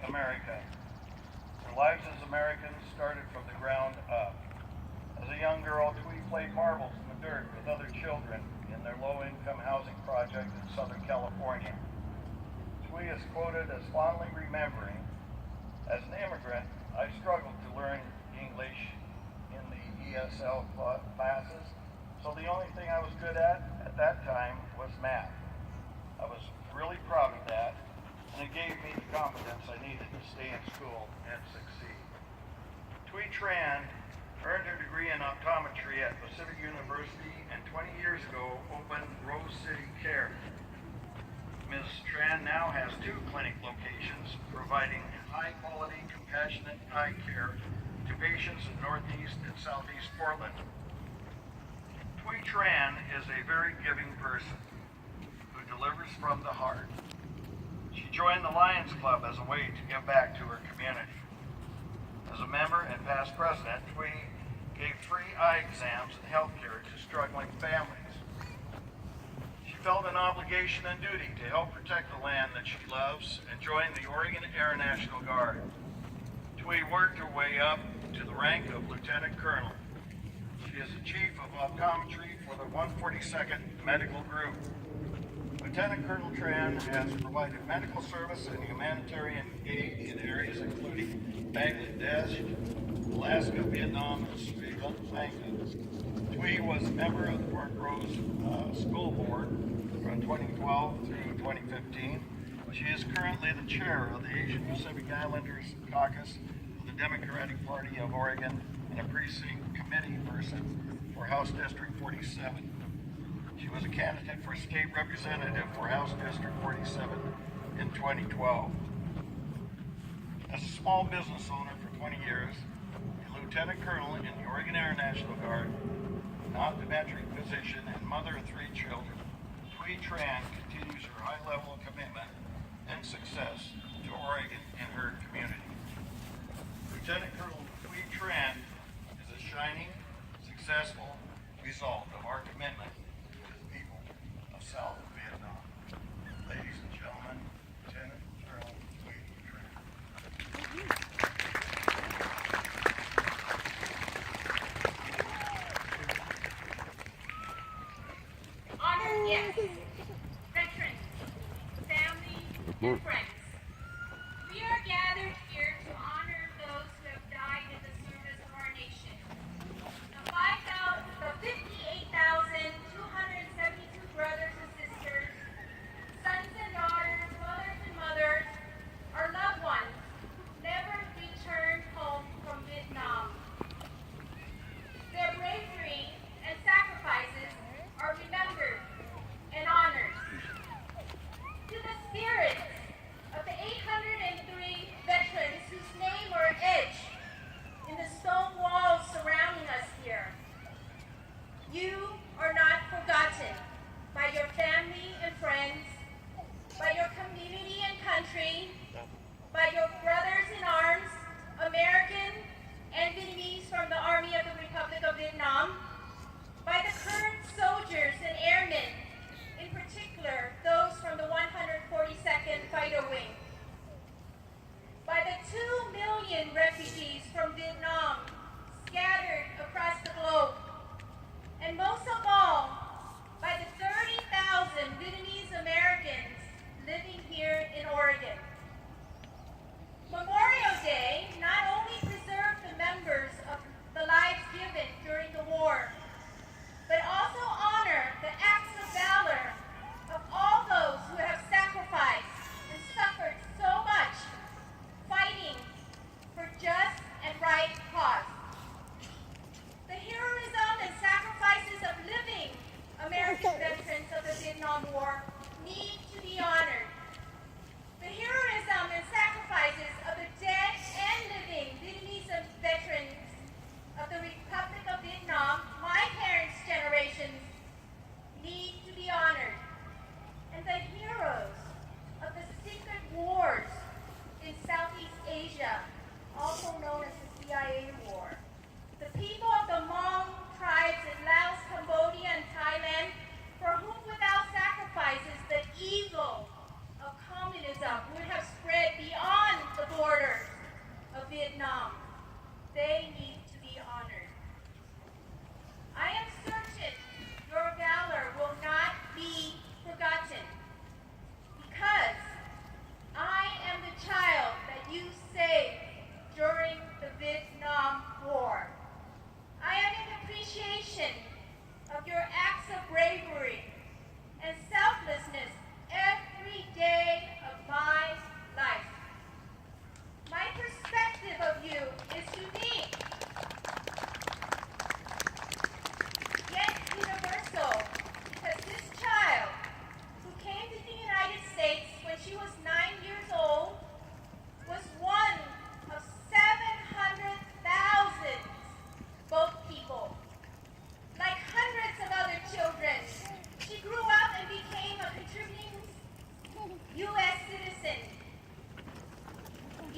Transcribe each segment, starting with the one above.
America. Their lives as Americans started from the ground up. As a young girl, Thuy played marbles in the dirt with other children in their low-income housing project in Southern California. Thuy is quoted as fondly remembering, "As an immigrant, I struggled to learn English in the ESL classes, so the only thing I was good at that time was math. I was really proud of that, and it gave me the confidence I needed to stay in school and succeed." Col Tran earned her degree in optometry at Pacific University and 20 years ago opened Rose City Care. Ms. Tran now has 2 clinic locations providing high-quality, compassionate eye care to patients in Northeast and Southeast Portland. Col Tran is a very giving person who delivers from the heart. She joined the Lions Club as a way to give back to her community. As a member and past president, Thuy gave free eye exams and health care to struggling families. She felt an obligation and duty to help protect the land that she loves and joined the Oregon Air National Guard. Thuy worked her way up to the rank of Lieutenant Colonel. She is the Chief of Optometry for the 142nd Medical Group. Lieutenant Colonel Tran has provided medical service and humanitarian aid in areas including Bangladesh, Alaska, Vietnam, and Sri Lanka. Thuy was a member of the Park Rose School Board from 2012 through 2015. She is currently the chair of the Asian Pacific Islanders Caucus of the Democratic Party of Oregon and a precinct committee person for House District 47. She was a candidate for state representative for House District 47 in 2012. As a small business owner for 20 years, a lieutenant colonel in the Oregon Air National Guard, an optometric physician, and mother of 3 children, Thuy Tran continues her high level of commitment and success to Oregon and her community. Lieutenant Colonel Thuy Tran is a shining, successful result of our commitment to the people of South Vietnam. Ladies and gentlemen, Lieutenant Colonel Thuy Tran. Honored guests, veterans, family, and friends. We are gathered here to honor those who have died in the service of our nation. The 58,272 brothers and sisters, sons and daughters, fathers and mothers, our loved ones who never returned home from Vietnam. Their bravery and sacrifices are remembered and honored. To the spirits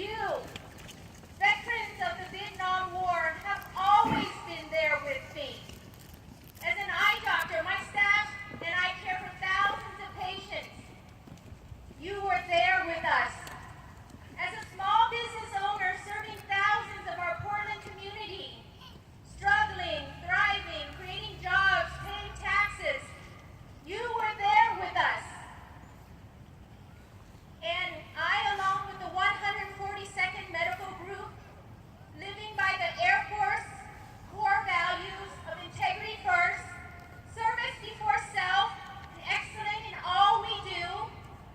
You, veterans of the Vietnam War, have always been there with me. As an eye doctor, my staff and I care for thousands of patients. You were there with us. As a small business owner serving thousands of our Portland community, struggling, thriving, creating jobs, paying taxes, you were there with us. And I, along with the 142nd Medical Group, living by the Air Force core values of integrity first, service before self, and excellent in all we do,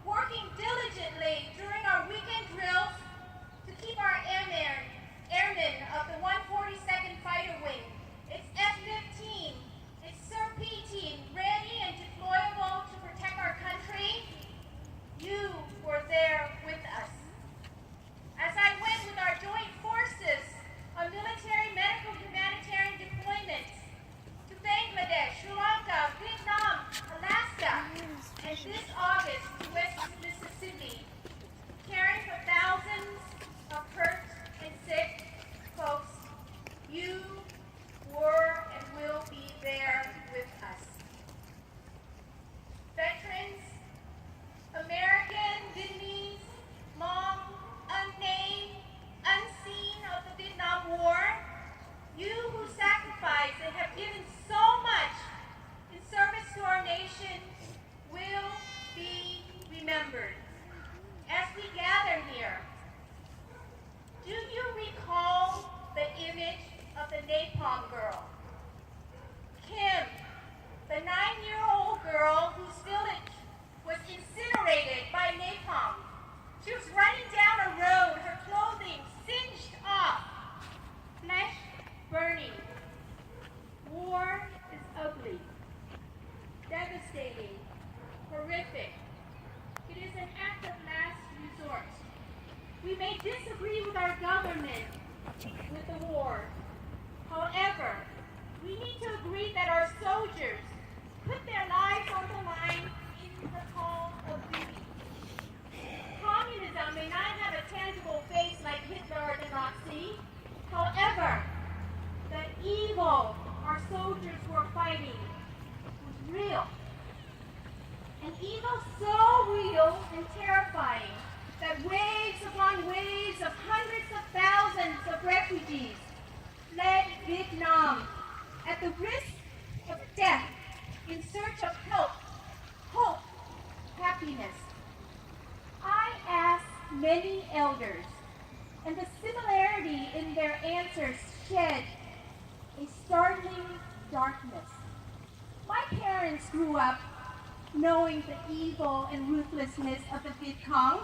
working diligently during our weekend drills to keep our airmen of the 142nd Fighter Wing, its F-15, its SIR-P team ready and deployable to protect our country. You were there with us. As I went with our joint forces on military, medical, humanitarian deployments to Bangladesh, Sri Lanka, Vietnam, Alaska, and this August to West Mississippi, caring for thousands of hurt and sick folks, you were and will be there with us. Veterans, American, Vietnamese, Hmong, unnamed, unseen of the Vietnam War, you who sacrificed and have given so much in service to our nation will be remembered. As we gather here, do you recall the image of the napalm girl? Kim, the 9-year-old girl whose village was incinerated by napalm. She was running down a road, her clothing singed off, flesh burning. War is ugly, devastating, horrific. It is an act of last resort. We may disagree with our government with the war. However, we need to agree that our soldiers put their lives on the line in the call of duty. Communism may not have a tangible face like Hitler or the Nazi. However, the evil our soldiers were fighting was real. An evil so real and terrifying that waves upon waves of hundreds of thousands of refugees fled Vietnam at the risk of death in search of help, hope, happiness. I asked many elders, and the similarity in their answers shed a startling darkness. My parents grew up knowing the evil and ruthlessness of the Viet Cong.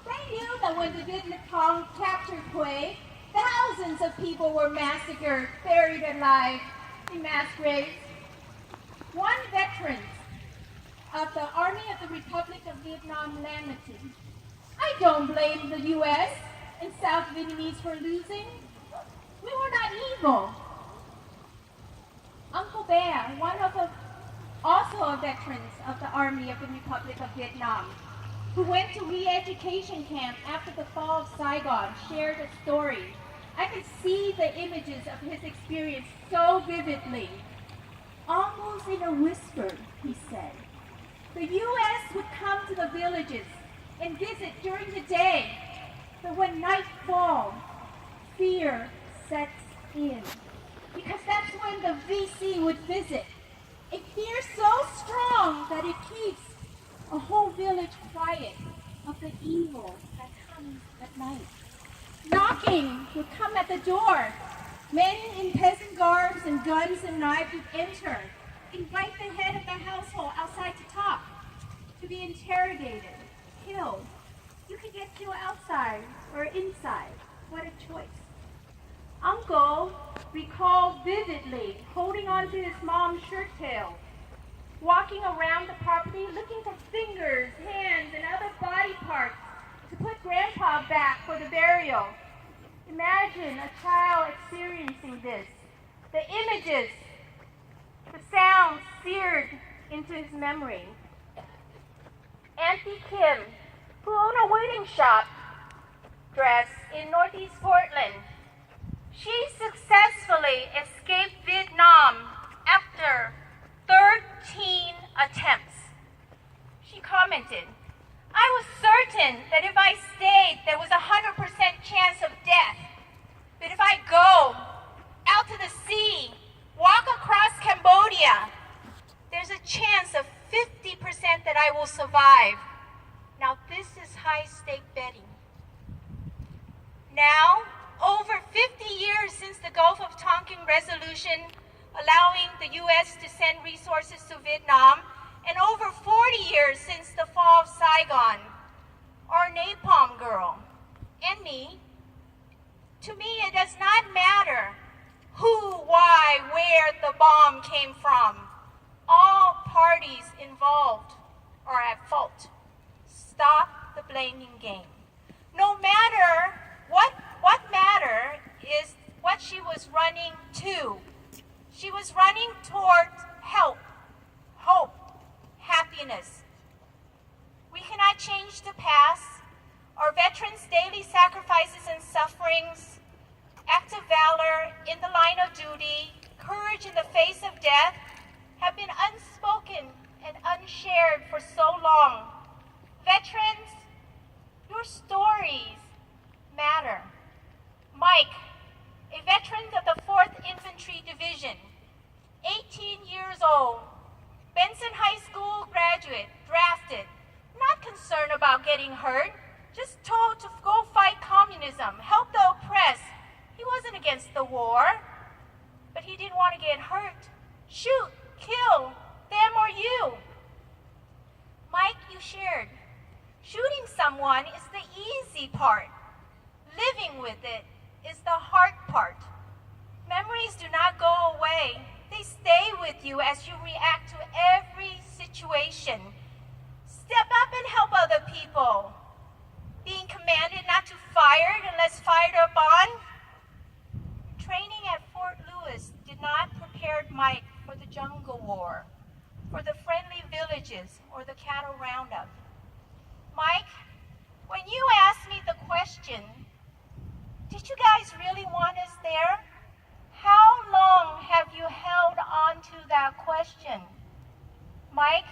They knew that when the Viet Cong captured Thuy, thousands of people were massacred, buried alive in mass graves. One veteran of the Army of the Republic of Vietnam lamented, "I don't blame the U.S. and South Vietnamese for losing. We were not evil." Uncle Bear, also a veteran of the Army of the Republic of Vietnam, who went to re-education camp after the fall of Saigon, shared a story. I could see the images of his experience so vividly. Almost in a whisper, he said, the U.S. would come to the villages and visit during the day, but when night falls, fear sets in. Because that's when the VC would visit. A fear so strong that it keeps a whole village quiet of the evil that comes at night. Knocking would come at the door. Men in peasant garbs and guns and knives would enter, invite the head of the household outside to talk, to be interrogated, killed. You could get killed outside or inside. What a choice. Uncle recalled vividly holding on to his mom's shirt tail, walking around the property looking for fingers, hands, and other body parts to put Grandpa back for the burial. Imagine a child experiencing this. The images, the sounds seared into his memory. Auntie Kim, who owned a wedding shop, dress, in Northeast Portland. She successfully escaped Vietnam after 13 attempts. She commented, "I was certain that if I stayed, there was a 100% chance of death. But if I go out to the sea, walk across Cambodia, there's a chance of 50% that I will survive." Now this is high-stake betting. Now, over 50 years since the Gulf of Tonkin resolution allowing the U.S. to send resources to Vietnam, and over 40 years since the fall of Saigon, our napalm girl, and me, to me it does not matter who, why, where the bomb came from. All parties involved are at fault. Stop the blaming game. No matter what matter is what she was running to. She was running towards help, hope, happiness. We cannot change the past. Our veterans' daily sacrifices and sufferings, acts of valor in the line of duty, courage in the face of death, have been unspoken and unshared for so long. Veterans, your stories matter. Mike, a veteran of the 4th Infantry Division, 18 years old, Benson High School graduate, drafted, not concerned about getting hurt, just told to go fight communism, help the oppressed. He wasn't against the war, but he didn't want to get hurt. Shoot, kill, them or you. Mike, you shared. Shooting someone is the easy part. Living with it is the hard part. Memories do not go away. They stay with you as you react to every situation. Step up and help other people. Being commanded not to fire unless fired upon. Training at Fort Lewis did not prepare Mike for the jungle war, for the friendly villages, or the cattle roundup. Mike, when you asked me the question, did you guys really want us there? How long have you held on to that question? Mike,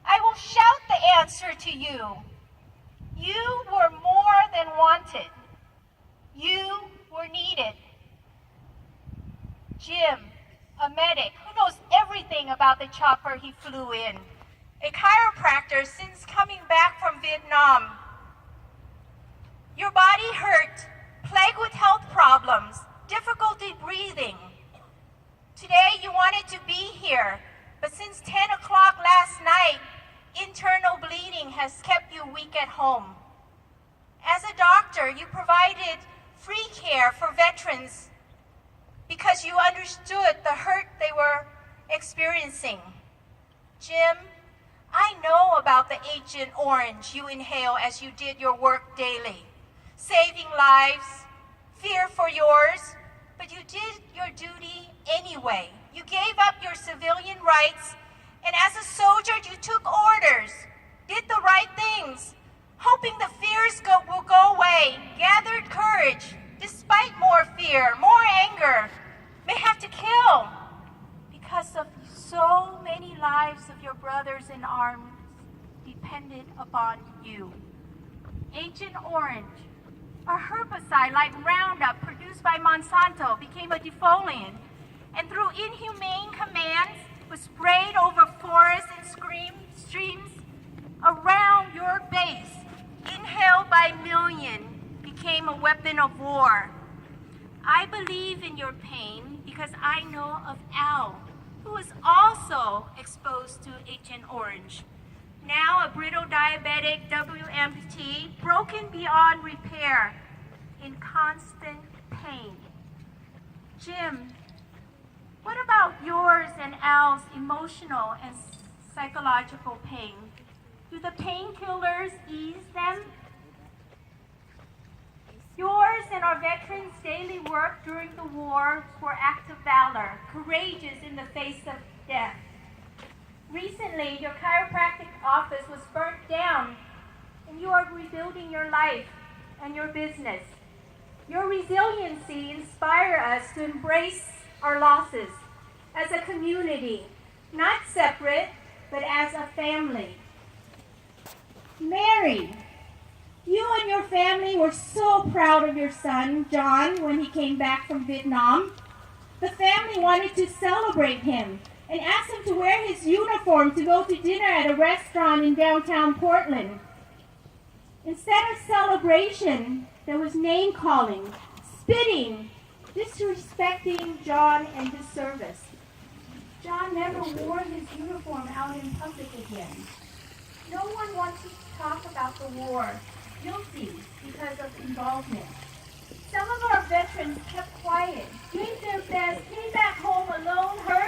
I will shout the answer to you. You were more than wanted. You were needed. Jim, a medic who knows everything about the chopper he flew in, a chiropractor since coming back from Vietnam. Your body hurt, plagued with health problems, difficulty breathing. Today you wanted to be here, but since 10 o'clock last night, internal bleeding has kept you weak at home. As a doctor, you provided free care for veterans because you understood the hurt they were experiencing. Jim, I know about the Agent Orange you inhale as you did your work daily. Saving lives, fear for yours, but you did your duty anyway. You gave up your civilian rights, and as a soldier you took orders, did the right things, hoping the fears will go away, gathered courage, despite more fear, more anger, may have to kill, because of so many lives of your brothers in arms depended upon you. Agent Orange, a herbicide like Roundup produced by Monsanto, became a defoliant, and through inhumane commands was sprayed over forests and streams around your base. Inhaled by millions, became a weapon of war. I believe in your pain because I know of Al, who was also exposed to Agent Orange. Now a brittle diabetic W amputee, broken beyond repair, in constant pain. Jim, what about yours and Al's emotional and psychological pain? Do the painkillers ease them? Yours and our veterans' daily work during the war were acts of valor, courageous in the face of death. Recently, your chiropractic office was burnt down, and you are rebuilding your life and your business. Your resiliency inspires us to embrace our losses as a community, not separate, but as a family. Mary, you and your family were so proud of your son, John, when he came back from Vietnam. The family wanted to celebrate him and asked him to wear his uniform to go to dinner at a restaurant in downtown Portland. Instead of celebration, there was name-calling, spitting, disrespecting John and his service. John never wore his uniform out in public again. No one wanted to talk about the war, guilty because of involvement. Some of our veterans kept quiet, did their best, came back home alone, hurt,